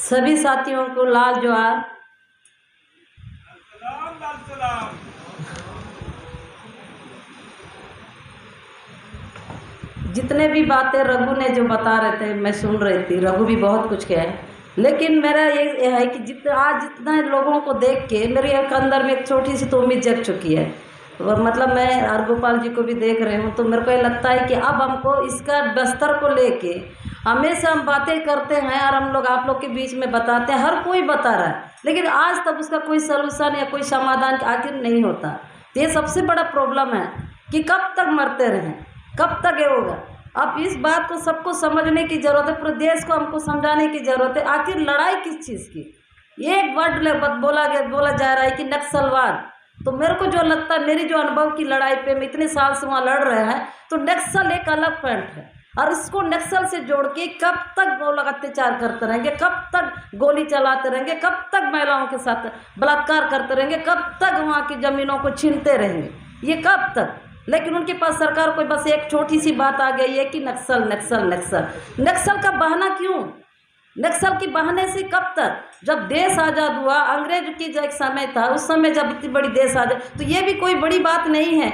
सभी साथियों को लाल जोहार। जितने भी बातें रघु ने जो बता रहे थे मैं सुन रही थी, रघु भी बहुत कुछ कहे, लेकिन मेरा ये है कि जितना लोगों को देख के मेरे एक अंदर में एक छोटी सी तो उम्मीद जग चुकी है। मतलब मैं हरगोपाल जी को भी देख रही हूँ, तो मेरे को ये लगता है कि अब हमको इसका बस्तर को लेके हमेशा हम बातें करते हैं और हम लोग आप लोग के बीच में बताते हैं, हर कोई बता रहा है, लेकिन आज तक उसका कोई सलूशन या कोई समाधान आखिर नहीं होता। तो ये सबसे बड़ा प्रॉब्लम है कि कब तक मरते रहें, कब तक ये होगा। अब इस बात को सबको समझने की ज़रूरत है, पूरे देश को हमको समझाने की ज़रूरत है आखिर लड़ाई किस चीज़ की। एक वर्ड बोला जा रहा है कि नक्सलवाद। तो मेरे को जो लगता है, मेरी जो अनुभव की लड़ाई पे मैं इतने साल से वहाँ लड़ रहे हैं, तो नक्सल एक अलग पॉइंट है और इसको नक्सल से जोड़ के कब तक वो लोग अत्याचार करते रहेंगे, कब तक गोली चलाते रहेंगे, कब तक महिलाओं के साथ बलात्कार करते रहेंगे, कब तक वहाँ की ज़मीनों को छीनते रहेंगे, ये कब तक। लेकिन उनके पास सरकार को बस एक छोटी सी बात आ गई है कि नक्सल नक्सल नक्सल। नक्सल का बहाना क्यों? नक्सल के बहाने से कब तक? जब देश आज़ाद हुआ, अंग्रेज की जो एक समय था, उस समय जब इतनी बड़ी देश आज़ाद, तो ये भी कोई बड़ी बात नहीं है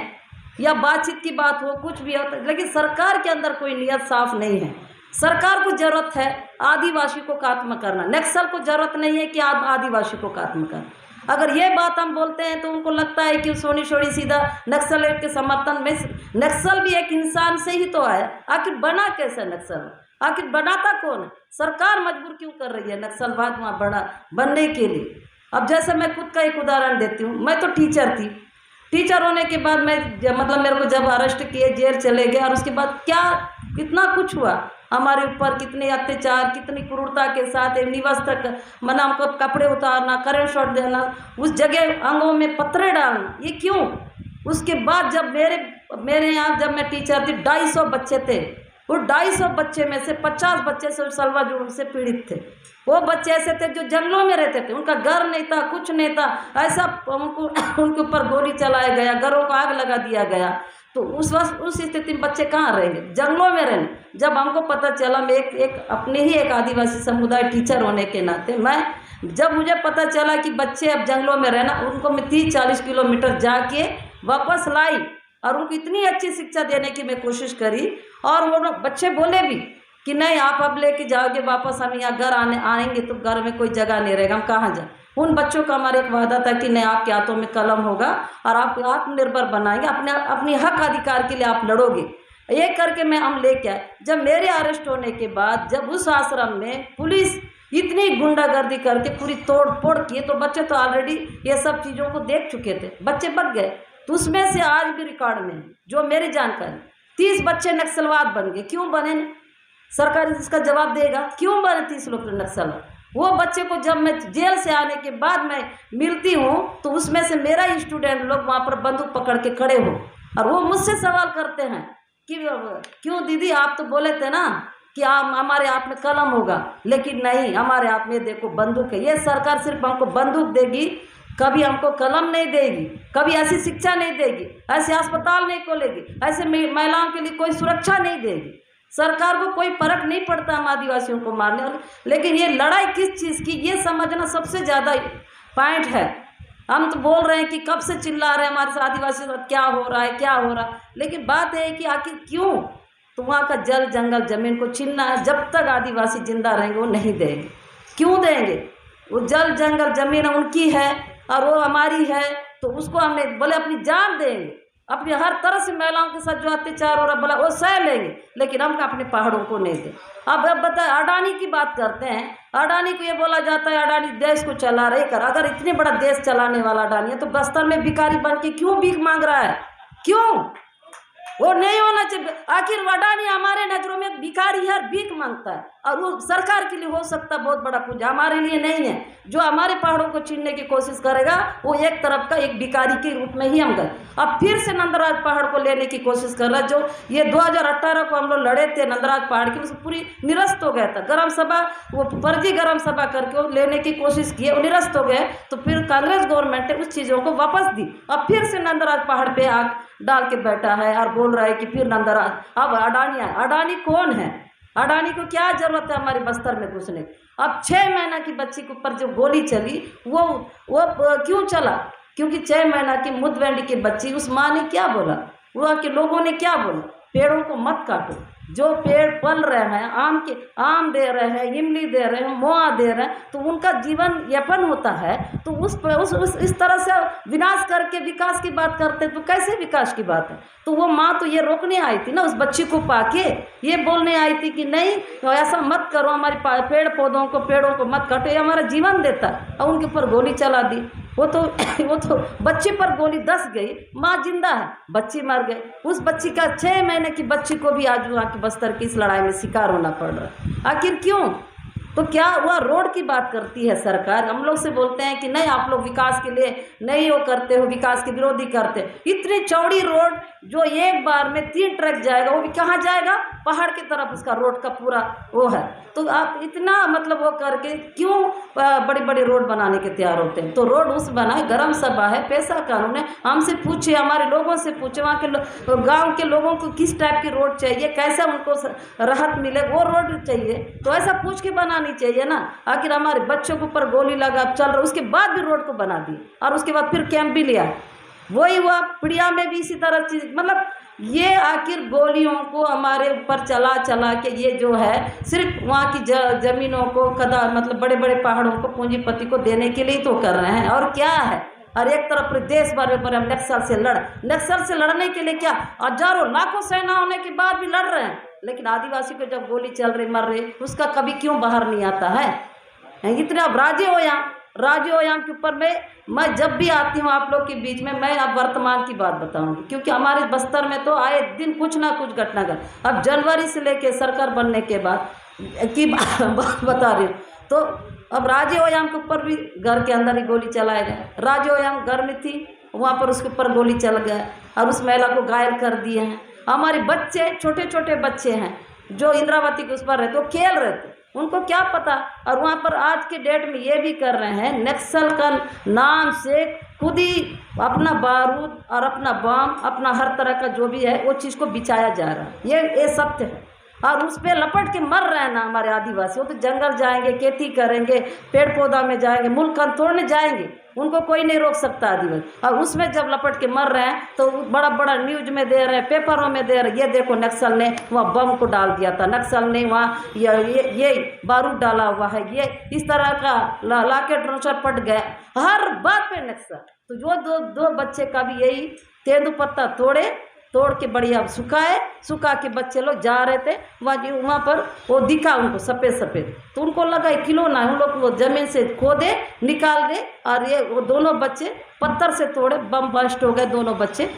या बातचीत की बात हो, कुछ भी हो, लेकिन सरकार के अंदर कोई नियत साफ नहीं है। सरकार को जरूरत है आदिवासी को खात्मा करना, नक्सल को जरूरत नहीं है कि आप आदिवासी को खात्मा करना। अगर ये बात हम बोलते हैं तो उनको लगता है कि सोनी छोड़ी सीधा नक्सल के समर्थन में। नक्सल भी एक इंसान से ही तो आया, आखिर बना कैसे नक्सल? आखिर बनाता कौन है? सरकार मजबूर क्यों कर रही है नक्सलवाद वहाँ बनने के लिए? अब जैसे मैं खुद का एक उदाहरण देती हूँ, मैं तो टीचर थी। टीचर होने के बाद मैं मतलब मेरे को जब अरेस्ट किए, जेल चले गए, और उसके बाद क्या कितना कुछ हुआ हमारे ऊपर, कितने अत्याचार, कितनी क्रूरता के साथ निवस्त्र मना, हमको कपड़े उतारना, करंट शॉट देना, उस जगह अंगों में पत्थरे डालना, ये क्यों? उसके बाद जब मेरे यहाँ जब मैं टीचर थी, 250 बच्चे थे। वो 250 बच्चे में से 50 बच्चे से सलवा जुर्म से पीड़ित थे। वो बच्चे ऐसे थे जो जंगलों में रहते थे, उनका घर नहीं था, कुछ नहीं था, ऐसा उनके ऊपर गोली चलाया गया, घरों को आग लगा दिया गया। तो उस स्थिति में बच्चे कहाँ रहेंगे? जंगलों में रहेंगे। जब हमको पता चला, मैं एक अपने ही एक आदिवासी समुदाय टीचर होने के नाते जब मुझे पता चला कि बच्चे अब जंगलों में रहना, उनको मैं 30-40 किलोमीटर जाके वापस लाई और उनको इतनी अच्छी शिक्षा देने की मैं कोशिश करी, और वो बच्चे बोले भी कि नहीं आप अब लेके जाओगे वापस, हम यहाँ घर आएंगे तो घर में कोई जगह नहीं रहेगा, हम कहाँ जाए। उन बच्चों का हमारा एक वादा था कि नहीं आपके हाथों में कलम होगा और आप आत्मनिर्भर बनाएंगे, अपने हक अधिकार के लिए आप लड़ोगे। एक करके हम लेके आए। जब मेरे अरेस्ट होने के बाद जब उस आश्रम में पुलिस इतनी गुंडागर्दी करके पूरी तोड़ फोड़ की, तो बच्चे तो ऑलरेडी ये सब चीज़ों को देख चुके थे, बच्चे बच गए। तो उसमें से आज भी रिकॉर्ड में जो मेरी जानकारी 30 बच्चे नक्सलवाद बन गए। क्यों बने? सरकार इसका जवाब देगा, क्यों बने 30 लोग नक्सलवाद? वो बच्चे को जब मैं जेल से आने के बाद मैं मिलती हूँ, तो उसमें से मेरा स्टूडेंट लोग वहाँ पर बंदूक पकड़ के खड़े हो और वो मुझसे सवाल करते हैं कि क्यों दीदी आप तो बोले थे ना कि हमारे हाथ में कलम होगा, लेकिन नहीं, हमारे हाथ में देखो बंदूक है। ये सरकार सिर्फ हमको बंदूक देगी, कभी हमको कलम नहीं देगी, कभी ऐसी शिक्षा नहीं देगी, ऐसे अस्पताल नहीं खोलेगी, ऐसे महिलाओं के लिए कोई सुरक्षा नहीं देगी। सरकार को कोई फर्क नहीं पड़ता हम आदिवासियों को मारने और, लेकिन ये लड़ाई किस चीज़ की, ये समझना सबसे ज़्यादा पॉइंट है। हम तो बोल रहे हैं कि कब से चिल्ला रहे हैं हमारे साथ आदिवासी साथ क्या हो रहा है, क्या हो रहा है, लेकिन बात है कि आखिर क्यों? तो वहाँ का जल जंगल जमीन को छीनना है, जब तक आदिवासी जिंदा रहेंगे वो नहीं देंगे। क्यों देंगे? वो जल जंगल जमीन उनकी है और वो हमारी है, तो उसको हमने बोले अपनी जान देंगे, अपनी हर तरह से महिलाओं के साथ जो अत्याचार हो रहा बोला वो सह लेंगे, लेकिन हम अपने पहाड़ों को नहीं दें। अब बताए अडानी की बात करते हैं, अडानी को ये बोला जाता है अडानी देश को चला रहे कर। अगर इतने बड़ा देश चलाने वाला अडानी है, तो बस्तर में भिखारी बन के क्यों भीख मांग रहा है? क्यों? वो नहीं होना चाहिए। आखिर अडानी हमारे नजरों में भिखारी है, भीख मांगता है, और वो सरकार के लिए हो सकता बहुत बड़ा पूंजी, हमारे लिए नहीं है। जो हमारे पहाड़ों को छीनने की कोशिश करेगा वो एक तरफ का एक भिखारी के रूप में ही हम गए। अब फिर से नंदराज पहाड़ को लेने की कोशिश कर रहा है। जो ये 2018 को हम लोग लड़े थे नंदराज पहाड़ की, उसको पूरी निरस्त हो गया था। ग्राम सभा, वो फर्जी ग्राम सभा करके वो लेने की कोशिश की, वो निरस्त हो गए। तो फिर कांग्रेस गवर्नमेंट ने उस चीज़ों को वापस दी। अब फिर से नंदराज पहाड़ पे आग डाल के बैठा है और बोल रहा है कि फिर नंदराज। अब अडानी कौन है? अडानी को क्या जरूरत है हमारे बस्तर में घुसने की? अब 6 महीना की बच्ची के ऊपर जो गोली चली वो क्यों चला? क्योंकि 6 महीना की मुदवेंडी की बच्ची, उस माँ ने क्या बोला, वहाँ के लोगों ने क्या बोला, पेड़ों को मत काटो। जो पेड़ पल रहे हैं, आम दे रहे हैं, इमली दे रहे हैं, मोआ दे रहे हैं, तो उनका जीवन यापन होता है। तो उस इस तरह से विनाश करके विकास की बात करते हैं, तो कैसे विकास की बात है? तो वो माँ तो ये रोकने आई थी ना, उस बच्ची को पाके ये बोलने आई थी कि नहीं ऐसा मत करो, हमारे पेड़ों को मत काटो, ये हमारा जीवन देता है। और उनके ऊपर गोली चला दी। वो तो बच्चे पर गोली दस गई, माँ जिंदा है, बच्ची मर गई। उस बच्ची का 6 महीने की बच्ची को भी आज वहाँ की बस्तर की इस लड़ाई में शिकार होना पड़ रहा है। आखिर क्यों? तो क्या हुआ? रोड की बात करती है सरकार, हम लोग से बोलते हैं कि नहीं आप लोग विकास के लिए नहीं वो करते हो, विकास के विरोधी करते हो। इतनी चौड़ी रोड जो एक बार में 3 ट्रक जाएगा, वो भी कहाँ जाएगा? पहाड़ की तरफ उसका रोड का पूरा वो है। तो आप इतना मतलब वो करके क्यों बड़ी बड़ी रोड बनाने के तैयार होते हैं? तो रोड उस बना है, गर्म सभा है, पैसा कानून है। हमसे पूछे, हमारे लोगों से पूछे, वहाँ के गाँव के लोगों को किस टाइप की रोड चाहिए, कैसे उनको राहत मिले, वो रोड चाहिए। तो ऐसा पूछ के बनानी चाहिए ना। आखिर हमारे बच्चों के ऊपर गोली लगा चल रहा, उसके बाद भी रोड को बना दी और उसके बाद फिर कैंप भी लिया। वही हुआ पिड़िया में भी इसी तरह चीज, मतलब ये आखिर गोलियों को हमारे ऊपर चला के ये जो है सिर्फ वहाँ की जमीनों को मतलब बड़े बड़े पहाड़ों को पूंजीपति को देने के लिए तो कर रहे हैं। और क्या है? और एक तरफ देश भर पर हम नक्सल से लड़ने के लिए क्या हजारों लाखों सेना होने के बाद भी लड़ रहे हैं, लेकिन आदिवासी को जब गोली चल रही, मर रही, उसका कभी क्यों बाहर नहीं आता है? इतने अब राजे के ऊपर मैं जब भी आती हूँ आप लोग के बीच में, मैं अब वर्तमान की बात बताऊंगी, क्योंकि हमारे बस्तर में तो आए दिन कुछ ना कुछ घटना घट। अब जनवरी से लेके सरकार बनने के बाद की बात बता रही हूँ। तो अब राजे ओयाम के ऊपर भी घर के अंदर ही गोली चलाया गया। राजे ओयाम घर में थी, वहाँ पर उसके ऊपर गोली चल गया और उस महिला को घायल कर दिए हैं। हमारे बच्चे, छोटे छोटे बच्चे हैं जो इंद्रावती के उस पर रहते, वो खेल रहे थे, उनको क्या पता। और वहाँ पर आज के डेट में ये भी कर रहे हैं, नक्सल का नाम से खुद ही अपना बारूद और अपना बम, अपना हर तरह का जो भी है वो चीज़ को बिछाया जा रहा है। ये सत्य है। और उस पर लपट के मर रहे हैं ना हमारे आदिवासी। वो तो जंगल जाएंगे, खेती करेंगे, पेड़ पौधा में जाएंगे, मुल्क तोड़ने जाएंगे, उनको कोई नहीं रोक सकता आदिवासी। और उसमें जब लपट के मर रहे हैं तो बड़ा बड़ा न्यूज में दे रहे हैं, पेपरों में दे रहे हैं, ये देखो नक्सल ने वहाँ बम को डाल दिया था, नक्सल ने वहाँ ये बारूद डाला हुआ है, ये इस तरह का लाके ड्रोचर पट गया, हर बात पे नक्सल। तो जो दो बच्चे का भी यही तेंदुपत्ता तोड़ के बढ़िया सुखा के बच्चे लोग जा रहे थे वहाँ पर, वो दिखा उनको सफ़ेद, तो उनको लगा खिलौना है। उन लोग वो ज़मीन से खोदे, निकाल गए और ये वो दोनों बच्चे पत्थर से तोड़े, बम बस्ट हो गए, दोनों बच्चे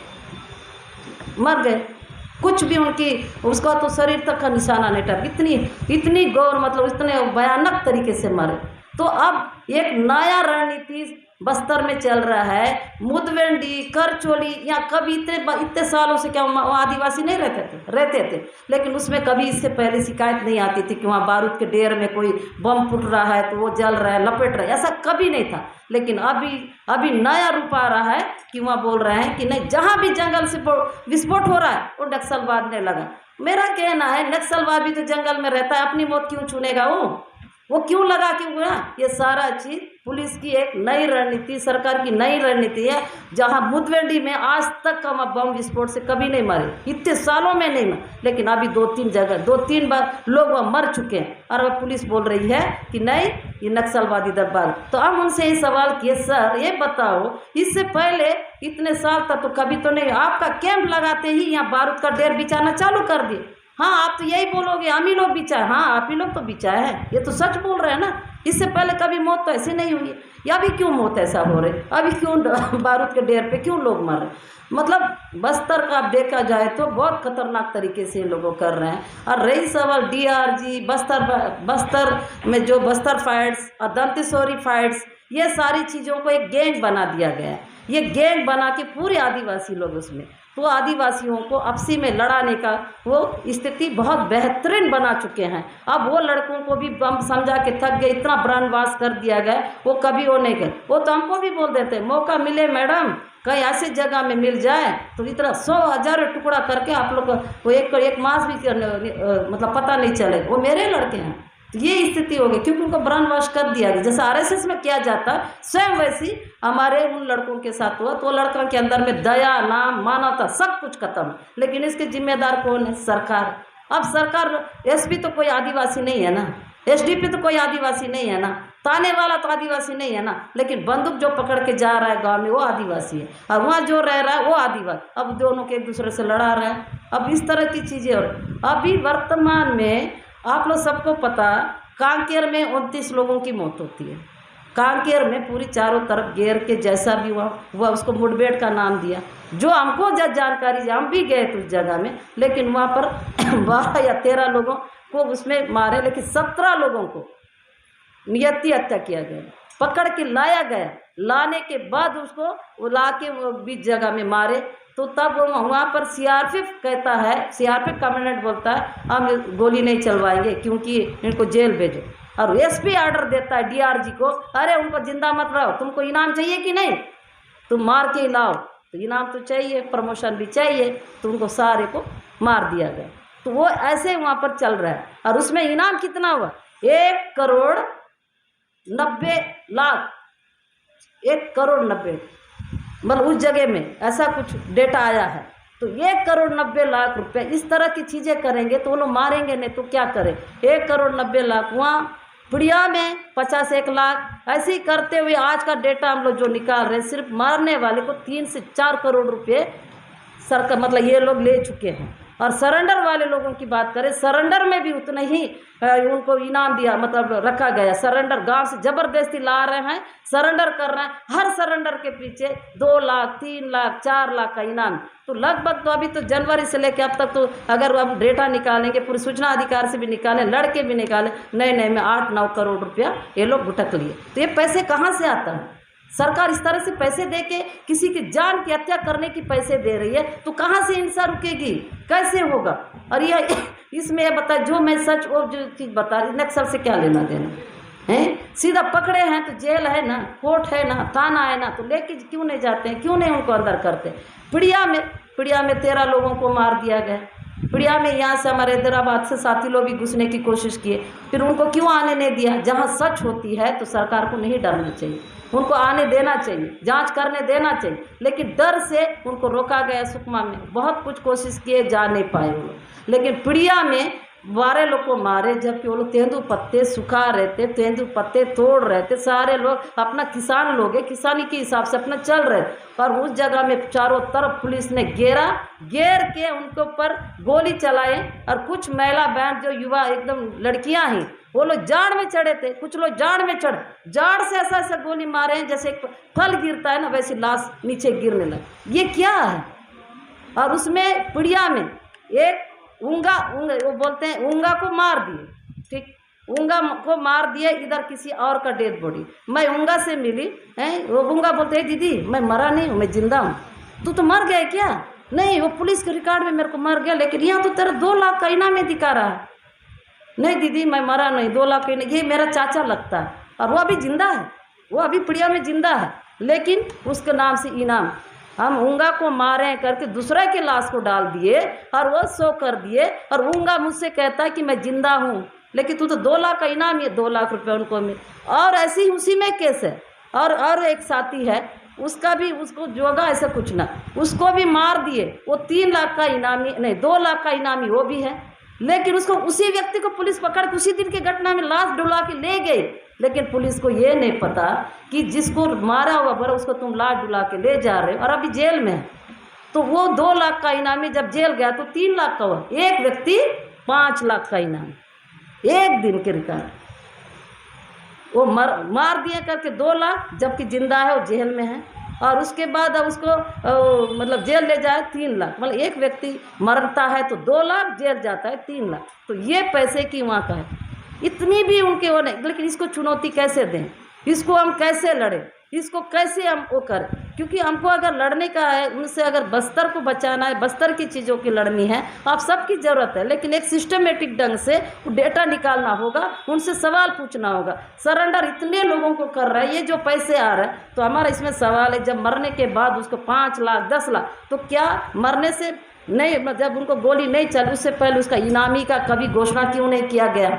मर गए। कुछ भी उनकी उसका तो शरीर तक का निशाना नहीं था। इतनी गौर मतलब इतने भयानक तरीके से मरे। तो अब एक नया रणनीति बस्तर में चल रहा है, मुदवेंडी, करचोली, या कभी इतने सालों से क्या वहाँ आदिवासी नहीं रहते थे, लेकिन उसमें कभी इससे पहले शिकायत नहीं आती थी कि वहाँ बारूद के ढेर में कोई बम फूट रहा है तो वो जल रहा है, लपेट रहा है, ऐसा कभी नहीं था। लेकिन अभी नया रूप आ रहा है कि वहाँ बोल रहे हैं कि नहीं, जहाँ भी जंगल से विस्फोट हो रहा है वो नक्सलवाद ने लगा। मेरा कहना है नक्सलवाद भी तो जंगल में रहता है, अपनी मौत क्यों चुनेगा वो क्यों लगा कि हुआ? ये सारा चीज़ पुलिस की एक नई रणनीति, सरकार की नई रणनीति है। जहां मुदवेंडी में आज तक का बम विस्फोट से कभी नहीं मरे, इतने सालों में नहीं मरे, लेकिन अभी 2-3 बार लोग वहाँ मर चुके हैं और अब पुलिस बोल रही है कि नहीं ये नक्सलवादी दबा। तो हम उनसे ये सवाल किए, सर ये बताओ इससे पहले इतने साल तक तो कभी तो नहीं, आपका कैंप लगाते ही यहाँ बारूद का ढेर बिछाना चालू कर दिए। हाँ आप तो यही बोलोगे हम ही लोग बिछाए, हाँ आप ही लोग तो बिछाए हैं, ये तो सच बोल रहे हैं ना। इससे पहले कभी मौत तो ऐसी नहीं हुई, या अभी क्यों मौत ऐसा हो रही, अभी क्यों बारूद के ढेर पे क्यों लोग मर रहे? मतलब बस्तर का आप देखा जाए तो बहुत खतरनाक तरीके से लोगों कर रहे हैं। और रही सवाल DRG बस्तर में जो बस्तर फाइट्स और दंतेश्वरी फाइट्स, ये सारी चीज़ों को एक गैंग बना दिया गया है। ये गैंग बना के पूरे आदिवासी लोग उसमें तो आदिवासियों को आपसी में लड़ाने का वो स्थिति बहुत बेहतरीन बना चुके हैं। अब वो लड़कों को भी हम समझा के थक गए, इतना ब्रांडवास कर दिया गया, वो कभी वो नहीं गए। वो तो हमको भी बोल देते मौका मिले मैडम कहीं ऐसी जगह में मिल जाए तो इतना 100,000 टुकड़ा करके आप लोग वो एक मास भी मतलब पता नहीं चले वो मेरे लड़के हैं। तो ये स्थिति हो गई क्योंकि उनको ब्रांडवाश कर दिया गया। जैसे आरएसएस में किया जाता स्वयं वैसी हमारे उन लड़कों के साथ हुआ। तो लड़कों के अंदर में दया, नाम, मानवता सब कुछ खत्म। लेकिन इसके जिम्मेदार कौन है? सरकार। अब सरकार, एसपी तो कोई आदिवासी नहीं है ना, एसडीपी तो कोई आदिवासी नहीं है ना, ताने वाला तो आदिवासी नहीं है ना, लेकिन बंदूक जो पकड़ के जा रहा है गांव में वो आदिवासी है, और वहाँ जो रह रहा है वो आदिवासी। अब दोनों के एक दूसरे से लड़ा रहे हैं। अब इस तरह की चीज़ें। और अभी वर्तमान में आप लोग सबको पता, कांकेर में 29 लोगों की मौत होती है। कांकेर में पूरी चारों तरफ घेर के जैसा भी हुआ उसको मुठभेड़ का नाम दिया। जो हमको जानकारी, हम भी गए थे उस जगह में, लेकिन वहाँ पर 12 या 13 लोगों को उसमें मारे, लेकिन 17 लोगों को नियति हत्या किया गया, पकड़ के लाया गया। लाने के बाद उसको वो ला के वो बीच जगह में मारे। तो तब वहाँ पर सीआरपीएफ कहता है, सीआरपीएफ कमांडेंट बोलता है हम गोली नहीं चलवाएंगे क्योंकि इनको जेल भेजो। और एसपी ऑर्डर देता है डीआरजी को, अरे उनको जिंदा मत रहो, तुमको इनाम चाहिए कि नहीं, तुम मार के ही लाओ। तो इनाम तो चाहिए, प्रमोशन भी चाहिए, तो उनको सारे को मार दिया गया। तो वो ऐसे वहाँ पर चल रहा है। और उसमें इनाम कितना हुआ? 1,90,00,000, 1,90,00,000 मतलब उस जगह में ऐसा कुछ डेटा आया है। तो 1,90,00,000 रुपये इस तरह की चीज़ें करेंगे तो वो लोग मारेंगे नहीं तो क्या करें। 1,90,00,000 वहाँ पुड़िया में 51 लाख, ऐसे ही करते हुए आज का डेटा हम लोग जो निकाल रहे हैं, सिर्फ मारने वाले को 3 से 4 करोड़ रुपये सरकार मतलब ये लोग ले चुके हैं। और सरेंडर वाले लोगों की बात करें, सरेंडर में भी उतना ही उनको इनाम दिया, मतलब रखा गया। सरेंडर गांव से ज़बरदस्ती ला रहे हैं, सरेंडर कर रहे हैं। हर सरेंडर के पीछे 2 लाख, 3 लाख, 4 लाख का इनाम। तो लगभग तो अभी तो जनवरी से लेकर अब तक तो अगर हम डेटा निकालेंगे, पूरी सूचना अधिकार से भी निकालें, लड़के भी निकालें, नए में 8-9 करोड़ रुपया ये लोग भुटक लिए। तो ये पैसे कहाँ से आता है? सरकार इस तरह से पैसे दे के किसी की जान की हत्या करने की पैसे दे रही है, तो कहाँ से हिंसा रुकेगी? कैसे होगा? और यह इसमें यह बता, जो मैं सच और जो चीज़ बता रही, नक्सल से क्या लेना देना है? सीधा पकड़े हैं तो जेल है ना, कोर्ट है ना, थाना है ना, तो लेके क्यों नहीं जाते हैं? क्यों नहीं उनको अंदर करते? पिड़िया में 13 लोगों को मार दिया गया। पिड़िया में यहाँ से हमारे हैदराबाद से साथी लोग भी घुसने की कोशिश किए, फिर उनको क्यों आने नहीं दिया? जहाँ सच होती है तो सरकार को नहीं डरना चाहिए, उनको आने देना चाहिए, जांच करने देना चाहिए। लेकिन डर से उनको रोका गया। सुकमा में बहुत कुछ कोशिश किए, जा नहीं पाए वो लोग। लेकिन पिड़िया में 12 लोग को मारे, जबकि वो लोग तेंदू पत्ते सुखा रहे थे, तेंदू पत्ते तोड़ रहे थे। सारे लोग अपना किसान लोग हैं, किसानी के हिसाब से अपना चल रहे थे। और उस जगह में चारों तरफ पुलिस ने घेर के उनके ऊपर गोली चलाए। और कुछ महिला बहन जो युवा एकदम लड़कियां हैं, वो लोग जाड़ में चढ़े थे, कुछ लोग जाड़ में जाड़ से ऐसा गोली मारे हैं जैसे एक फल गिरता है ना, वैसे लाश नीचे गिरने लगे। ये क्या है? और उसमें पिड़िया में एक ऊंगा वो बोलते हैं ऊंगा को मार दिए, ठीक, ऊंगा को मार दिए। इधर किसी और का डेड बॉडी, मैं ऊंगा से मिली है, वो ऊंगा बोलते हैं दीदी मैं मरा नहीं हूँ, मैं जिंदा हूँ। तू तो मर गया क्या? नहीं, वो पुलिस के रिकॉर्ड में मेरे को मर गया, लेकिन यहाँ तो तेरा 2 लाख का इनाम में दिखा रहा है। नहीं दीदी मैं मरा नहीं, 2 लाख का इनाम, ये मेरा चाचा लगता है। और वो अभी जिंदा है, वो अभी पिड़िया में जिंदा है, लेकिन उसके नाम से इनाम। हम ऊंगा को मारे करके दूसरे के लाश को डाल दिए और वो सो कर दिए। और ऊंगा मुझसे कहता है कि मैं जिंदा हूँ, लेकिन तू तो 2 लाख का इनाम, ये 2 लाख रुपये उनको मिले। और ऐसे ही उसी में केस है। और एक साथी है, उसका भी, उसको जोगा ऐसा कुछ ना, उसको भी मार दिए। वो 3 लाख का इनामी नहीं, 2 लाख का इनामी वो भी है। लेकिन उसको, उसी व्यक्ति को पुलिस पकड़ के उसी दिन की घटना में लाश डुला के ले गई। लेकिन पुलिस को ये नहीं पता कि जिसको मारा हुआ बड़ा उसको तुम लाश डुला के ले जा रहे हो और अभी जेल में है। तो वो 2 लाख का इनामी जब जेल गया तो 3 लाख का हुआ, एक व्यक्ति 5 लाख का इनाम, एक दिन के रिकॉर्ड। वो मार दिए करके 2 लाख, जबकि जिंदा है, वो जेल में है। और उसके बाद अब उसको मतलब जेल ले जाए 3 लाख, मतलब एक व्यक्ति मरता है तो 2 लाख, जेल जाता है 3 लाख। तो ये पैसे की वहाँ का है, इतनी भी उनके वो नहीं। लेकिन इसको चुनौती कैसे दें, इसको हम कैसे लड़ें, इसको कैसे हम वो करें? क्योंकि हमको अगर लड़ने का है उनसे, अगर बस्तर को बचाना है, बस्तर की चीज़ों की लड़नी है, आप सबकी ज़रूरत है, लेकिन एक सिस्टमेटिक ढंग से डेटा निकालना होगा, उनसे सवाल पूछना होगा। सरेंडर इतने लोगों को कर रहा है, ये जो पैसे आ रहे हैं, तो हमारा इसमें सवाल है, जब मरने के बाद उसको 5 लाख 10 लाख, तो क्या मरने से नहीं, जब उनको गोली नहीं चली उससे पहले उसका इनामी का कभी घोषणा क्यों नहीं किया गया?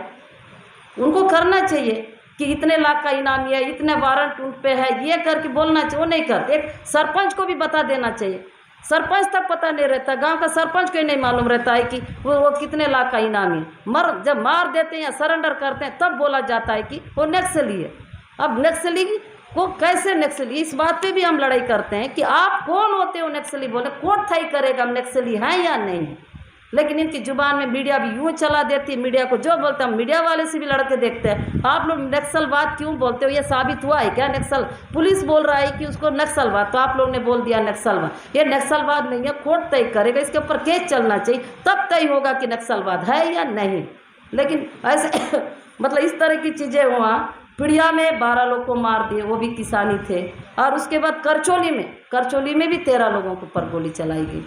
उनको करना चाहिए कि इतने लाख का इनामी है, इतने वारंट उन पे है, ये करके बोलना चाहिए। वो नहीं करते। एक सरपंच को भी बता देना चाहिए। सरपंच तक पता नहीं रहता, गांव का सरपंच को ही नहीं मालूम रहता है कि वो कितने लाख का इनामी है। जब मार देते हैं या सरेंडर करते हैं तब बोला जाता है कि वो नक्सली है। अब नक्सली को कैसे नक्सली, इस बात पे भी हम लड़ाई करते हैं कि आप कौन होते हो नक्सली बोले, कोर्ट तय करेगा हम नक्सली हैं या नहीं है। लेकिन इनकी जुबान में मीडिया भी यूँ चला देती है, मीडिया को जो बोलते हैं हम मीडिया वाले से भी लड़के देखते हैं। आप लोग नक्सलवाद क्यों बोलते हो? ये साबित हुआ है क्या? नक्सल पुलिस बोल रहा है कि उसको नक्सलवाद, तो आप लोग ने बोल दिया नक्सलवाद। ये नक्सलवाद नहीं है, कोर्ट तय करेगा, इसके ऊपर केस चलना चाहिए, तब तय होगा कि नक्सलवाद है या नहीं। लेकिन ऐसे मतलब इस तरह की चीज़ें हुआ। पिड़िया में 12 लोग को मार दिए, वो भी किसानी थे। और उसके बाद करचोली में भी 13 लोगों के ऊपर गोली चलाई गई।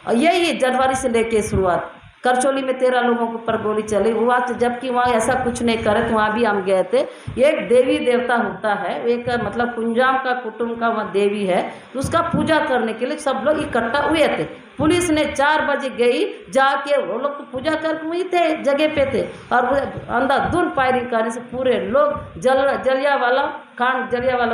और यही जनवरी से लेके शुरुआत, करचोली में 13 लोगों के ऊपर गोली चली हुआ, जबकि वहाँ ऐसा कुछ नहीं करे। तो वहाँ भी हम गए थे। एक देवी देवता होता है, एक मतलब कुंजाम का कुटुंब का वहाँ देवी है, तो उसका पूजा करने के लिए सब लोग इकट्ठा हुए थे। पुलिस ने 4 बजे गई, जाके वो लोग तो पूजा करके वहीं थे, जगह पे थे, और अंधाधुंध फायरिंग करने से पूरे लोग जलियांवाला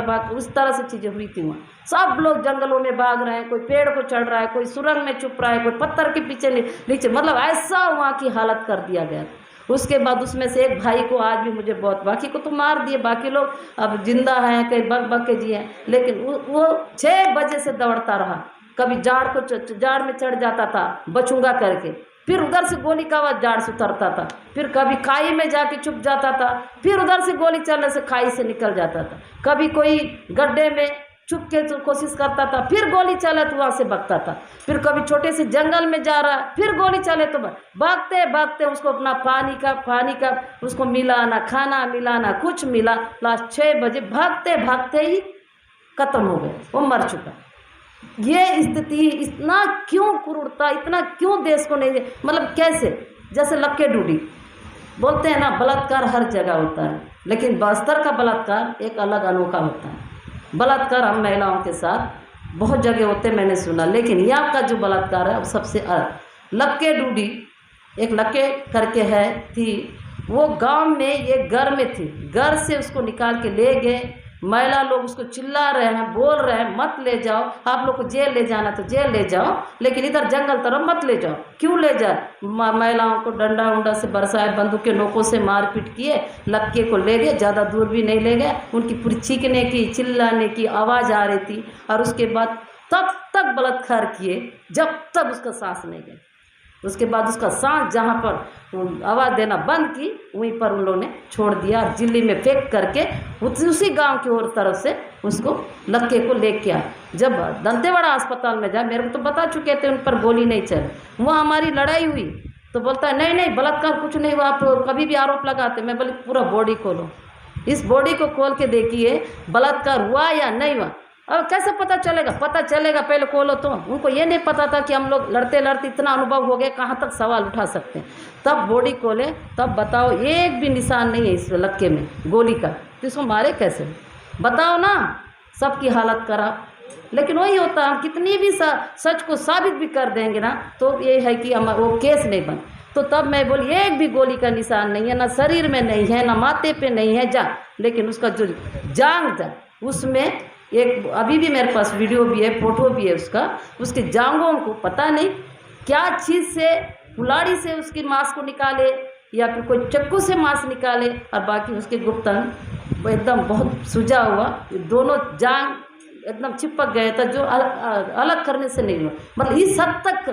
बाग, उस तरह से चीज़ें हुई थी वहाँ। सब लोग जंगलों में भाग रहे हैं, कोई पेड़ को चढ़ रहा है, कोई सुरंग में छुप रहा है, कोई पत्थर के पीछे नीचे, मतलब ऐसा वहाँ की हालत कर दिया गया। उसके बाद उसमें से एक भाई को आज भी मुझे बहुत, बाकी को तो मार दिए, बाकी लोग अब जिंदा हैं, कई बग के जिए, लेकिन वो 6 बजे से दौड़ता रहा। कभी जाड़ में चढ़ जाता था बचूंगा करके, फिर उधर से गोली का आवाज़ जाड़ से उतरता था, फिर कभी खाई में जाके छुप जाता था, फिर उधर से गोली चलने से खाई से निकल जाता था, कभी कोई गड्ढे में छुप के कोशिश करता था, फिर गोली चले तो वहाँ से भागता था, फिर कभी छोटे से जंगल में जा रहा, फिर गोली चले तो भागते भागते उसको अपना पानी का उसको मिला ना, खाना मिला ना, कुछ मिला। लास्ट 6 बजे भागते भागते ही खत्म हो गए, वो मर चुका। ये स्थिति, इतना क्यों क्रूरता, इतना क्यों देश को नहीं, मतलब कैसे? जैसे लक्के डूडी बोलते हैं ना, बलात्कार हर जगह होता है, लेकिन बस्तर का बलात्कार एक अलग अनोखा होता है। बलात्कार हम महिलाओं के साथ बहुत जगह होते मैंने सुना, लेकिन यहाँ का जो बलात्कार है वो सबसे अलग। लक्के डूडी, एक लक्के करके है थी, वो गांव में एक घर में थी, घर से उसको निकाल के ले गए। महिला लोग उसको चिल्ला रहे हैं, बोल रहे हैं मत ले जाओ, आप लोग को जेल ले जाना तो जेल ले जाओ, लेकिन इधर जंगल तरफ मत ले जाओ। क्यों ले जाए? महिलाओं को डंडा उंडा से बरसाए, बंदूक के नोकों से मारपीट किए, लक्के को ले गए, ज़्यादा दूर भी नहीं ले गए। उनकी पूरी चीखने की, चिल्लाने की आवाज़ आ रही थी, और उसके बाद तब तक बलात्कार किए जब तक उसका सांस नहीं गई। उसके बाद उसका सांस जहाँ पर आवाज़ देना बंद की, वहीं पर उन लोगों ने छोड़ दिया, और जिल्ली में फेंक करके उसी गांव की ओर तरफ से उसको लक्के को लेके आए। जब दंतेवाड़ा अस्पताल में जाए, मेरे को तो बता चुके थे उन पर गोली नहीं चली, वहाँ हमारी लड़ाई हुई, तो बोलता है नहीं बलात्कार कुछ नहीं हुआ, आप कभी भी आरोप लगाते। मैं बोली पूरा बॉडी खोलो, इस बॉडी को खोल के देखिए बलात्कार हुआ या नहीं हुआ। अब कैसे पता चलेगा? पता चलेगा पहले खोलो तो। उनको ये नहीं पता था कि हम लोग लड़ते लड़ते इतना अनुभव हो गया, कहाँ तक सवाल उठा सकते हैं। तब बॉडी खोले, तब बताओ एक भी निशान नहीं है इस लक्के में गोली का, तो इसको मारे कैसे? बताओ ना, सबकी हालत खराब। लेकिन वही होता, हम कितनी भी सच को साबित भी कर देंगे ना, तो ये है कि हम वो केस नहीं बन। तो तब मैं बोली एक भी गोली का निशान नहीं है, ना शरीर में नहीं है, ना माथे पे नहीं है, जा। लेकिन उसका जो जांग था उसमें एक, अभी भी मेरे पास वीडियो भी है, फोटो भी है उसका, उसके जांघों को पता नहीं क्या चीज़ से, कुल्हाड़ी से उसकी मांस को निकाले या फिर कोई चक्कू से मांस निकाले, और बाकी उसके गुप्तन एकदम बहुत सूजा हुआ, दोनों जांग एकदम चिपक गए था, जो अलग करने से नहीं हुआ। मतलब इस हद तक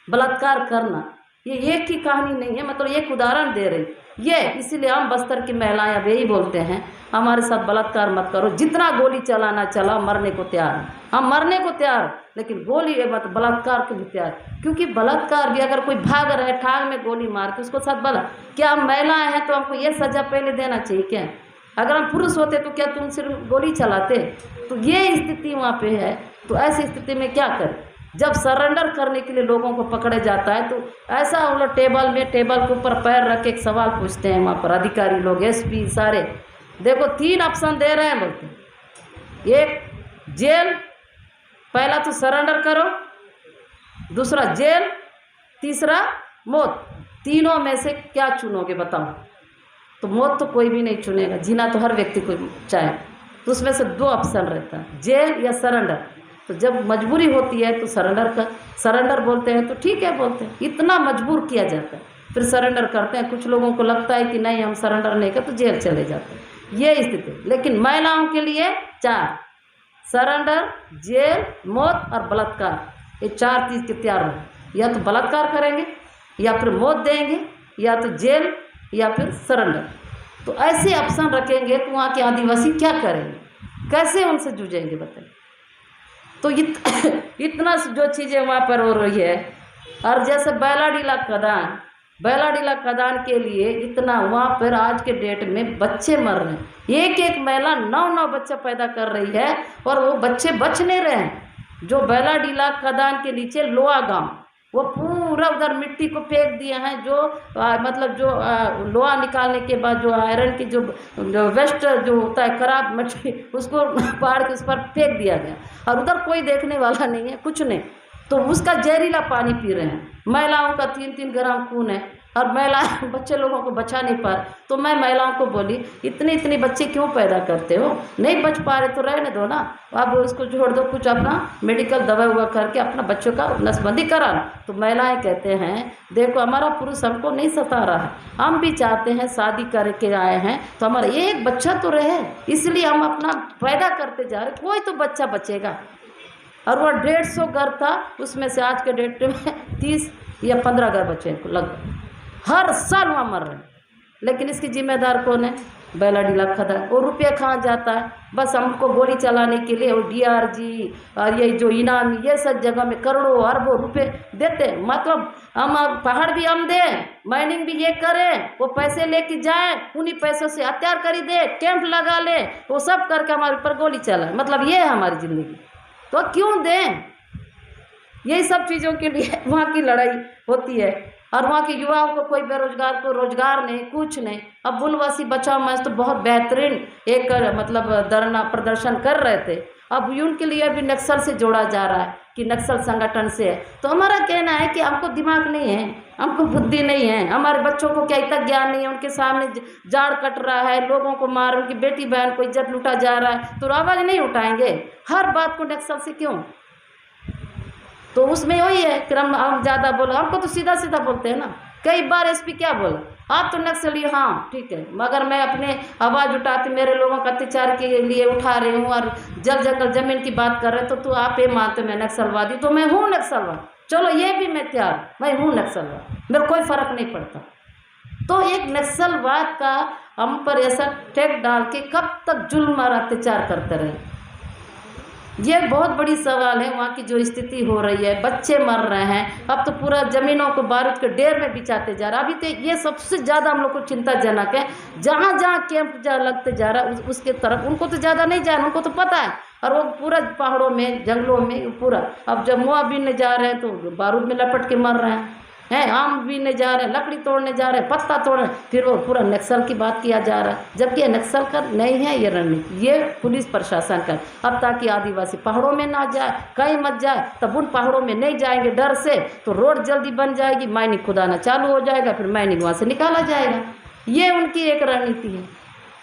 बलात्कार करना, ये एक ही कहानी नहीं है, मतलब एक उदाहरण दे रही ये। इसीलिए हम बस्तर की महिलाएं अब यही बोलते हैं, हमारे साथ बलात्कार मत करो, जितना गोली चलाना चला, मरने को तैयार है, हम मरने को तैयार, लेकिन गोली मत, बलात्कार को भी तैयार। क्योंकि बलात्कार भी अगर कोई भाग रहा है, ठाग में गोली मार के उसको साथ क्या हम महिलाएं हैं तो हमको ये सजा पहले देना चाहिए क्या? अगर हम पुरुष होते तो क्या तुम सिर्फ गोली चलाते? तो ये स्थिति वहाँ पे है। तो ऐसी स्थिति में क्या करें? जब सरेंडर करने के लिए लोगों को पकड़े जाता है तो ऐसा हम लोग टेबल के ऊपर पैर रख के एक सवाल पूछते हैं वहाँ पर अधिकारी लोग, एसपी सारे। देखो 3 ऑप्शन दे रहे हैं बोलते, एक जेल, पहला तो सरेंडर करो, दूसरा जेल, तीसरा मौत। तीनों में से क्या चुनोगे बताओ? तो मौत तो कोई भी नहीं चुनेगा, जीना तो हर व्यक्ति को चाहे। तो उसमें से 2 ऑप्शन रहता है, जेल या सरेंडर। तो जब मजबूरी होती है तो सरेंडर बोलते हैं, तो ठीक है बोलते हैं। इतना मजबूर किया जाता है फिर सरेंडर करते हैं। कुछ लोगों को लगता है कि नहीं हम सरेंडर नहीं कर तो जेल चले जाते हैं, ये स्थिति। लेकिन महिलाओं के लिए 4, सरेंडर, जेल, मौत और बलात्कार, ये 4 चीज़ के तैयार रहे। या तो बलात्कार करेंगे, या फिर मौत देंगे, या तो जेल, या फिर सरेंडर। तो ऐसे ऑप्शन रखेंगे तो वहाँ के आदिवासी क्या करेंगे, कैसे उनसे जूझेंगे बताइए? तो इतना जो चीज़ें वहाँ पर हो रही है। और जैसे बैलाडीला खदान के लिए इतना वहाँ पर आज के डेट में बच्चे मर रहे हैं। एक महिला 9 बच्चा पैदा कर रही है और वो बच्चे बच नहीं रहे हैं। जो बैलाडीला खदान के नीचे लोहा गांव, वो पूरा उधर मिट्टी को फेंक दिए हैं। जो मतलब जो लोहा निकालने के बाद जो आयरन की जो वेस्ट जो होता है खराब मिट्टी, उसको पहाड़ के उस पर फेंक दिया गया और उधर कोई देखने वाला नहीं है, कुछ नहीं। तो उसका जहरीला पानी पी रहे हैं। महिलाओं का 3-3 ग्राम खून है और महिलाएं बच्चे लोगों को बचा नहीं पा रहे। तो मैं महिलाओं को बोली इतने बच्चे क्यों पैदा करते हो? नहीं बच पा रहे तो रहने दो ना, आप उसको छोड़ दो, कुछ अपना मेडिकल दवा हुआ करके अपना बच्चों का नसबंदी करा लो। तो महिलाएं कहते हैं देखो हमारा पुरुष हमको नहीं सता रहा है, हम भी चाहते हैं शादी करके आए हैं तो हमारा एक बच्चा तो रहे, इसलिए हम अपना पैदा करते जा रहे, कोई तो बच्चा बचेगा। और वह 150 घर था, उसमें से आज के डेट में 30 या 15 घर बचे लगभग। हर साल वहाँ मर रहे हैं। लेकिन इसकी जिम्मेदार कौन है? बैलाडीला खदान। वो रुपये कहाँ जाता है? बस हमको गोली चलाने के लिए वो DRG और ये जो इनामी, ये सब जगह में करोड़ों अरबों रुपए देते हैं। मतलब हम पहाड़ भी हम दें, माइनिंग भी ये करें, वो पैसे लेके जाएं, उन्हीं पैसों से हथियार खरीदे, कैंप लगा ले, वो सब करके हमारे ऊपर गोली चलाए। मतलब ये है हमारी ज़िंदगी। तो क्यों दें? यही सब चीज़ों के लिए वहाँ की लड़ाई होती है। और वहाँ के युवाओं को कोई बेरोजगार को रोजगार नहीं, कुछ नहीं। अब वनवासी बचाओ मंच तो बहुत बेहतरीन एक मतलब धरना प्रदर्शन कर रहे थे। अब उनके लिए भी नक्सल से जोड़ा जा रहा है कि नक्सल संगठन से है। तो हमारा कहना है कि हमको दिमाग नहीं है, हमको बुद्धि नहीं है, हमारे बच्चों को क्या इतना ज्ञान नहीं है। उनके सामने जाड़ कट रहा है, लोगों को मार, उनकी बेटी बहन को इज्जत लूटा जा रहा है, तो आवाज़ नहीं उठाएंगे? हर बात को नक्सल से क्यों? तो उसमें वही है कि हम ज़्यादा बोला, हमको तो सीधा सीधा बोलते हैं ना। कई बार SP क्या बोला, आप तो नक्सली, हाँ ठीक है, मगर मैं अपने आवाज़ उठाती मेरे लोगों का अत्याचार के लिए उठा रही हूँ और जल जंगल जमीन की बात कर रहे तो आप ये मानते मैं नक्सलवादी? तो मैं हूँ नक्सलवाद, चलो ये भी मैं तैयार, मैं हूँ नक्सलवाद, मेरे कोई फ़र्क नहीं पड़ता। तो एक नक्सलवाद का हम पर ऐसा टैग डाल के कब तक जुल्म और अत्याचार करते रहे? ये बहुत बड़ी सवाल है। वहाँ की जो स्थिति हो रही है, बच्चे मर रहे हैं, अब तो पूरा ज़मीनों को बारूद के ढेर में बिछाते जा रहा है। अभी तो ये सबसे ज़्यादा हम लोग को चिंताजनक है। जहाँ जहाँ कैंप लगते जा रहा है उसके तरफ उनको तो ज़्यादा नहीं जाना, उनको तो पता है। और वो पूरा पहाड़ों में, जंगलों में पूरा, अब जब मुआ बीनने जा रहे हैं तो बारूद में लपट के मर रहे हैं, आम बीनने जा रहे हैं, लकड़ी तोड़ने जा रहे हैं, पत्ता तोड़ रहे हैं, फिर वो पूरा नक्सल की बात किया जा रहा है। जबकि ये नक्सल का नहीं है, ये रणनीति, ये पुलिस प्रशासन का। अब ताकि आदिवासी पहाड़ों में ना जाए, कहीं मत जाए, तब उन पहाड़ों में नहीं जाएंगे डर से, तो रोड जल्दी बन जाएगी, माइनिंग खुदाना चालू हो जाएगा, फिर माइनिंग वहाँ से निकाला जाएगा। ये उनकी एक रणनीति है।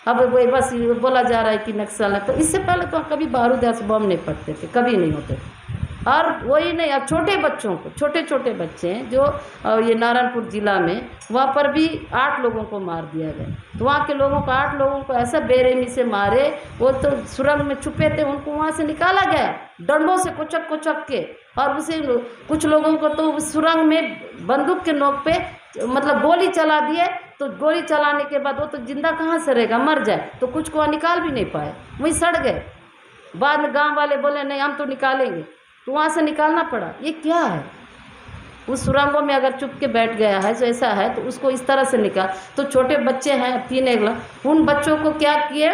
अब वही बस बोला जा रहा है कि नक्सल है, तो इससे पहले तो कभी बारूद या बम नहीं पड़ते थे, कभी नहीं होते थे। और वही नहीं, अब छोटे बच्चों को, छोटे बच्चे हैं जो ये नारायणपुर ज़िला में, वहाँ पर भी 8 लोगों को मार दिया गया। तो वहाँ के लोगों को 8 लोगों को ऐसा बेरहमी से मारे, वो तो सुरंग में छुपे थे, उनको वहाँ से निकाला गया डंडों से कुचक के। और उसे कुछ लोगों को तो सुरंग में बंदूक के नोक पे मतलब गोली चला दिए। तो गोली चलाने के बाद वो तो जिंदा कहाँ से रहेगा, मर जाए। तो कुछ को निकाल भी नहीं पाए, वहीं सड़ गए। बाद में गाँव वाले बोले नहीं हम तो निकालेंगे, तो वहाँ से निकालना पड़ा। ये क्या है? उस सुरंगों में अगर चुप के बैठ गया है जो ऐसा है, तो उसको इस तरह से निकाल। तो छोटे बच्चे हैं 3 एकला, उन बच्चों को क्या किए,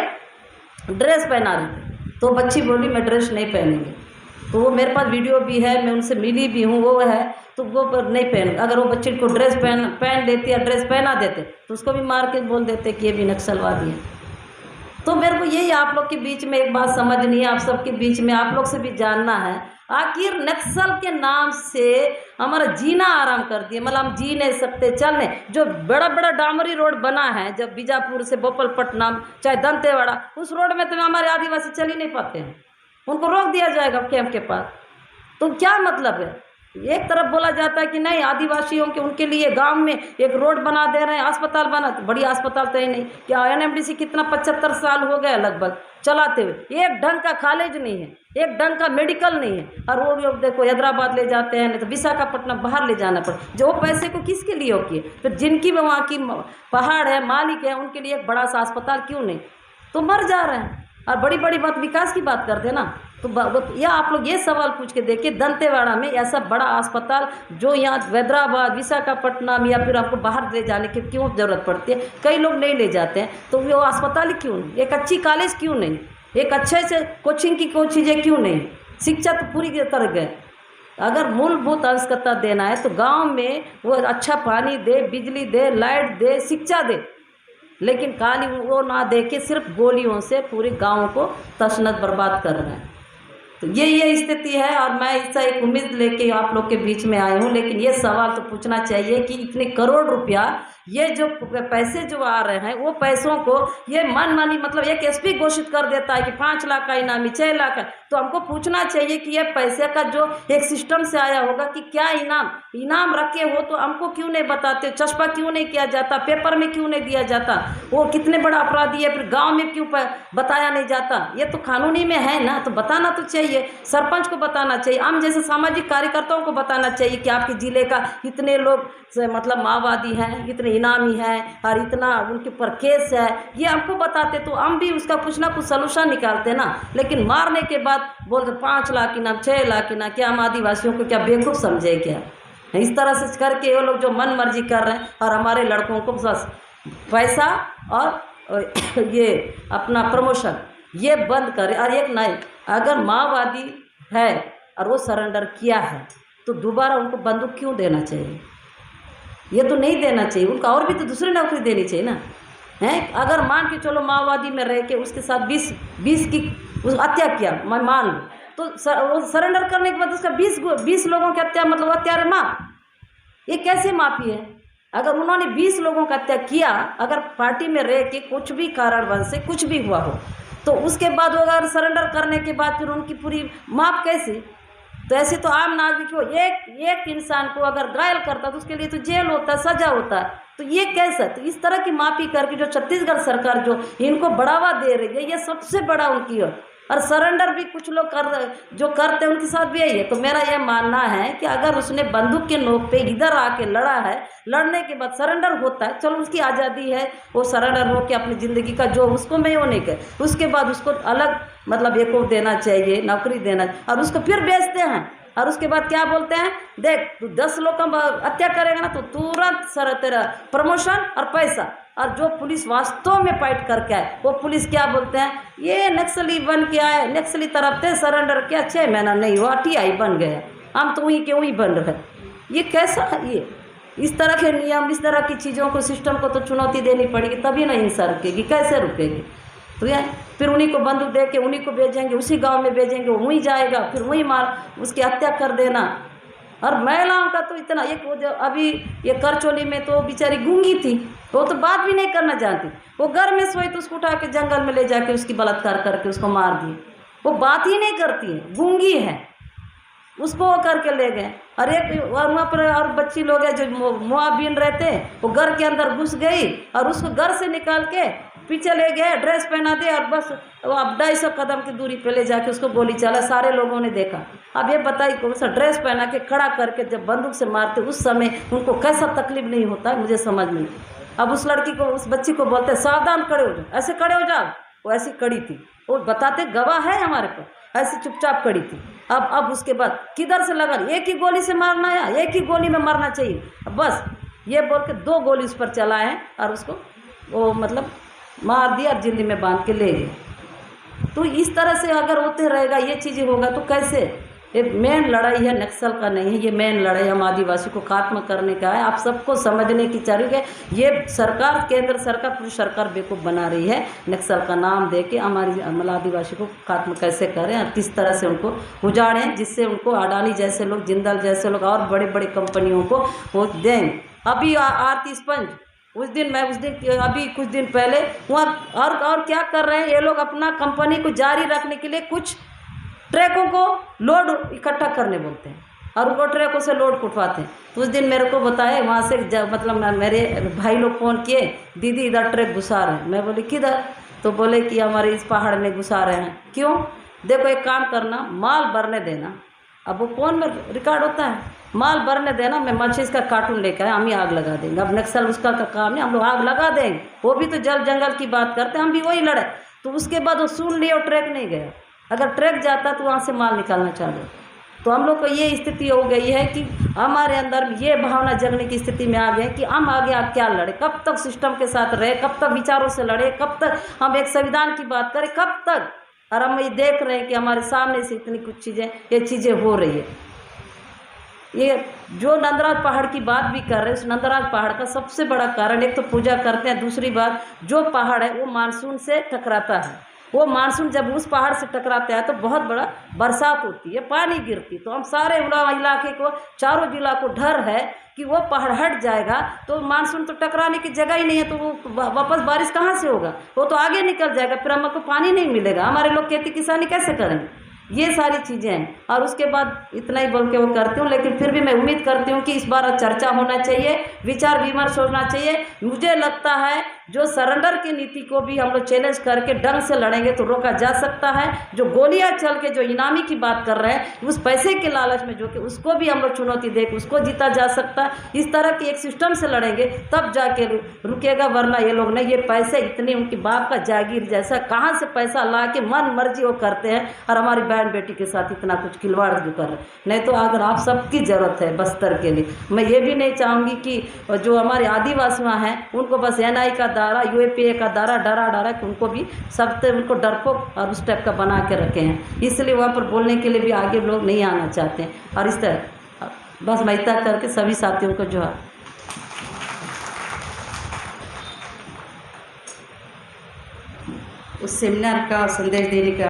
ड्रेस पहना रहे थे। तो बच्ची बोली मैं ड्रेस नहीं पहनेंगे। तो वो मेरे पास वीडियो भी है, मैं उनसे मिली भी हूँ, वो है तो वो पर नहीं पहन। अगर वो बच्चे को ड्रेस पहन लेती या ड्रेस पहना देते तो उसको भी मार के बोल देते कि ये भी नक्सलवादी है। तो मेरे को यही आप लोग के बीच में एक बात समझनी है, आप सबके बीच में आप लोग से भी जानना है, आखिर नक्सल के नाम से हमारा जीना आराम कर दिए। मतलब हम जी नहीं सकते, चल नहीं। जो बड़ा बड़ा डामरी रोड बना है, जब बीजापुर से भोपालपट्टनम चाहे दंतेवाड़ा, उस रोड में तो हमारे आदिवासी चल ही नहीं पाते हैं, उनको रोक दिया जाएगा कैंप के पास। तो क्या मतलब है, एक तरफ बोला जाता है कि नहीं आदिवासियों के उनके लिए गांव में एक रोड बना दे रहे हैं, अस्पताल बना, तो बड़ी अस्पताल तो ही नहीं। क्या एनएमडीसी कितना 75 साल हो गया लगभग चलाते हुए, एक ढंग का कॉलेज नहीं है, एक ढंग का मेडिकल नहीं है। और वो लोग देखो हैदराबाद ले जाते हैं, नहीं तो विशाखापट्टनम बाहर ले जाना पड़ा। जो पैसे को किसके लिए हो किए, फिर जिनकी वहाँ की पहाड़ है, मालिक है, उनके लिए एक बड़ा सा अस्पताल क्यों नहीं। तो मर जा रहे हैं और बड़ी बड़ी बात विकास की बात करते हैं ना। तो या आप लोग ये सवाल पूछ के देखिए, दंतेवाड़ा में ऐसा बड़ा अस्पताल जो यहाँ हैदराबाद विशाखापट्टनम या फिर आपको बाहर ले जाने की क्यों ज़रूरत पड़ती है, कई लोग नहीं ले जाते हैं। तो वो अस्पताल ही क्यों नहीं, एक अच्छी कॉलेज क्यों नहीं, एक अच्छे से कोचिंग की कोई चीज़ें क्यों नहीं, शिक्षा तो पूरी तरह गए। अगर मूलभूत आवश्यकता देना है तो गांव में वो अच्छा पानी दे, बिजली दे, लाइट दे, शिक्षा दे, लेकिन खाली वो ना दे के सिर्फ गोलियों से पूरे गाँव को तशनत बर्बाद कर रहे हैं। तो ये स्थिति है और मैं इससे एक उम्मीद लेके आप लोग के बीच में आई हूँ। लेकिन ये सवाल तो पूछना चाहिए कि इतने करोड़ रुपया ये जो पैसे जो आ रहे हैं, वो पैसों को ये मनमानी, मतलब एक एसपी घोषित कर देता है कि 5 लाख का इनामी, 6 लाख का। तो हमको पूछना चाहिए कि ये पैसे का जो एक सिस्टम से आया होगा कि क्या इनाम रखे हो, तो हमको क्यों नहीं बताते, चस्पा क्यों नहीं किया जाता, पेपर में क्यों नहीं दिया जाता, वो कितने बड़ा अपराधी है, फिर गाँव में क्यों बताया नहीं जाता। ये तो कानूनी में है ना, तो बताना तो चाहिए, सरपंच को बताना चाहिए, हम जैसे सामाजिक कार्यकर्ताओं को बताना चाहिए कि आपके जिले का इतने लोग मतलब माओवादी हैं, इतने इनामी हैं और इतना उनके ऊपर केस है, ये हमको बताते तो हम भी उसका कुछ ना कुछ सलूशन निकालते ना। लेकिन मारने के बाद बोलते 5 लाख इनाम, 6 लाख इनाम, क्या हम आदिवासियों को क्या बेवकूफ़ समझे क्या। इस तरह से करके वो लोग जो मन मर्जी कर रहे हैं और हमारे लड़कों को बस पैसा और ये अपना प्रमोशन ये बंद करे। और एक नहीं, अगर माओवादी है और वो सरेंडर किया है तो दोबारा उनको बंदूक क्यों देना चाहिए, ये तो नहीं देना चाहिए। उनका और भी तो दूसरी नौकरी देनी चाहिए ना, है। अगर मान के चलो माओवादी में रह के उसके साथ 20 की हत्या किया, मैं मान लूँ, तो वो सरेंडर करने के बाद उसका 20 लोगों की हत्या, मतलब हत्यारे माफ, ये कैसे माफी है। अगर उन्होंने 20 लोगों का हत्या किया, अगर पार्टी में रह के कुछ भी कारणवश से कुछ भी हुआ हो, तो उसके बाद वो अगर सरेंडर करने के बाद फिर उनकी पूरी माफ कैसे। तो ऐसे तो आम नागरिक को एक इंसान को अगर घायल करता तो उसके लिए तो जेल होता है, सजा होता है। तो ये कैसा, तो इस तरह की माफी करके जो छत्तीसगढ़ सरकार जो इनको बढ़ावा दे रही है, ये सबसे बड़ा उनकी है। और सरेंडर भी कुछ लोग जो करते हैं उनके साथ भी यही है। तो मेरा यह मानना है कि अगर उसने बंदूक के नोक पे इधर आके लड़ा है, लड़ने के बाद सरेंडर होता है, चलो उसकी आज़ादी है, वो सरेंडर हो के अपनी ज़िंदगी का जो उसको मैं वो नहीं कर, उसके बाद उसको अलग मतलब एक को देना चाहिए, नौकरी देना, और उसको फिर बेचते हैं। और उसके बाद क्या बोलते हैं, देख तू 10 लोग का हत्या करेगा ना तो तुरंत सर तेरा प्रमोशन और पैसा। और जो पुलिस वास्तव में फाइट करके आए, वो पुलिस क्या बोलते हैं, ये नक्सली बन के आए, नक्सली तरफ थे, सरेंडर किया, 6 महीना नहीं हुआ, TI बन गए, हम तो वहीं के वहीं बन रहे। ये कैसा है, ये इस तरह के नियम, इस तरह की चीज़ों को, सिस्टम को तो चुनौती देनी पड़ेगी, तभी ना हिंसा रुकेगी, कैसे रुकेगी। तो ये फिर उन्हीं को बंदूक दे के उन्हीं को भेजेंगे, उसी गांव में भेजेंगे, वो वहीं जाएगा, फिर वहीं मार उसकी हत्या कर देना। और महिलाओं का तो इतना, एक वो जो अभी ये करचोली में तो बेचारी गूंगी थी, वो तो बात भी नहीं करना जानती, वो घर में सोई तो उसको उठा के जंगल में ले जाके उसकी बलात्कार करके उसको मार दिए, वो बात ही नहीं करती है, गूंगी है, उसको वो करके ले गए। और एक वहाँ पर और बच्ची लोग हैं जो मुआबिन रहते हैं, वो घर के अंदर घुस गई और उसको घर से निकाल के पीछे ले गए, ड्रेस पहना दे और बस वो अब 250 कदम की दूरी पे ले जाके उसको गोली चला, सारे लोगों ने देखा। अब ये बताइए कौन सा ड्रेस पहना के खड़ा करके जब बंदूक से मारते उस समय उनको कैसा तकलीफ नहीं होता है, मुझे समझ नहीं। अब उस लड़की को, उस बच्ची को बोलते सावधान खड़े हो जाओ, ऐसे खड़े हो जाओ, वो ऐसी खड़ी थी, वो बताते गवाह है हमारे पास, ऐसी चुपचाप खड़ी थी। अब उसके बाद किधर से लगा, एक ही गोली से मारना है, एक ही गोली में मरना चाहिए, बस ये बोल के 2 गोली उस पर चलाए और उसको वो मतलब मार दिया और जिंदगी में बांध के ले गए। तो इस तरह से अगर होते रहेगा, ये चीज़ें होगा तो कैसे? ये मेन लड़ाई है नक्सल का नहीं है, ये मेन लड़ाई हम आदिवासी को खात्मा करने का है। आप सबको समझने की चाहिए कि ये सरकार, केंद्र सरकार, पूरी सरकार बेवकूफ़ बना रही है। नक्सल का नाम दे के हमारी आदिवासी को खात्मा कैसे करें और किस तरह से उनको उजाड़ें, जिससे उनको अडानी जैसे लोग, जिंदल जैसे लोग और बड़े बड़े कंपनियों को वो दें। अभी आरती स्पंज उस दिन अभी कुछ दिन पहले वहाँ और क्या कर रहे हैं ये लोग, अपना कंपनी को जारी रखने के लिए कुछ ट्रकों को लोड इकट्ठा करने बोलते हैं और उनको ट्रकों से लोड कुटवाते हैं। तो उस दिन मेरे को बताया वहाँ से मतलब मेरे भाई लोग फ़ोन किए, दीदी इधर ट्रक घुसा रहे हैं। मैं बोली किधर? तो बोले कि हमारे इस पहाड़ में घुसा रहे हैं। क्यों? देखो एक काम करना, माल भरने देना। अब वो फ़ोन में रिकॉर्ड होता है, माल भरने देना, मैं मच्छी का कार्टून लेकर हम ही आग लगा देंगे। अब नक्सल उसका का काम नहीं, हम लोग आग लगा देंगे। वो भी तो जल जंगल की बात करते हैं, हम भी वही लड़े। तो उसके बाद वो सुन लिया और ट्रक नहीं गया। अगर ट्रक जाता तो वहाँ से माल निकालना चालू। तो हम लोग को ये स्थिति हो गई है कि हमारे अंदर ये भावना जगने की स्थिति में आ गए कि हम आगे क्या लड़े, कब तक सिस्टम के साथ रहे, कब तक विचारों से लड़े, कब तक हम एक संविधान की बात करें, कब तक? और हम ये देख रहे हैं कि हमारे सामने से इतनी कुछ चीज़ें, ये चीज़ें हो रही है। ये जो नंदराज पहाड़ की बात भी कर रहे हैं, उस नंदराज पहाड़ का सबसे बड़ा कारण, एक तो पूजा करते हैं, दूसरी बात जो पहाड़ है वो मानसून से टकराता है। वो मानसून जब उस पहाड़ से टकराता है तो बहुत बड़ा बरसात होती है, पानी गिरती। तो हम सारे इलाके को, चारों जिला को डर है कि वो पहाड़ हट जाएगा तो मानसून तो टकराने की जगह ही नहीं है, तो वो वापस बारिश कहाँ से होगा? वो तो आगे निकल जाएगा, फिर हमको पानी नहीं मिलेगा, हमारे लोग खेती किसानी कैसे करेंगे? ये सारी चीज़ें हैं। और उसके बाद इतना ही बोल के वो करती हूँ, लेकिन फिर भी मैं उम्मीद करती हूँ कि इस बार चर्चा होना चाहिए, विचार विमर्श होना चाहिए। मुझे लगता है जो सरेंडर की नीति को भी हम लोग चैलेंज करके ढंग से लड़ेंगे तो रोका जा सकता है। जो गोलियां चल के जो इनामी की बात कर रहे हैं, उस पैसे के लालच में जो कि उसको भी हम लोग चुनौती दे के उसको जीता जा सकता है। इस तरह की एक सिस्टम से लड़ेंगे तब जाके रुकेगा, वरना ये लोग नहीं, ये पैसे इतनी उनकी बाप का जागीर जैसा कहाँ से पैसा ला के मन मर्जी वो करते हैं और हमारी बहन बेटी के साथ इतना कुछ खिलवाड़ जो कर रहे हैं। नहीं तो अगर आप सबकी ज़रूरत है बस्तर के लिए, मैं ये भी नहीं चाहूँगी कि जो हमारे आदिवासी हैं उनको बस NI का दायरा, UAPA का दायरा डरा कि उनको भी सख्त, उनको डरपोक और उस टाइप का बना के रखे हैं। इसलिए वहाँ पर बोलने के लिए भी आगे लोग नहीं आना चाहते हैं। और इस तरह बस मैं इतना करके सभी साथियों को जो है उस सेमिनार का संदेश देने का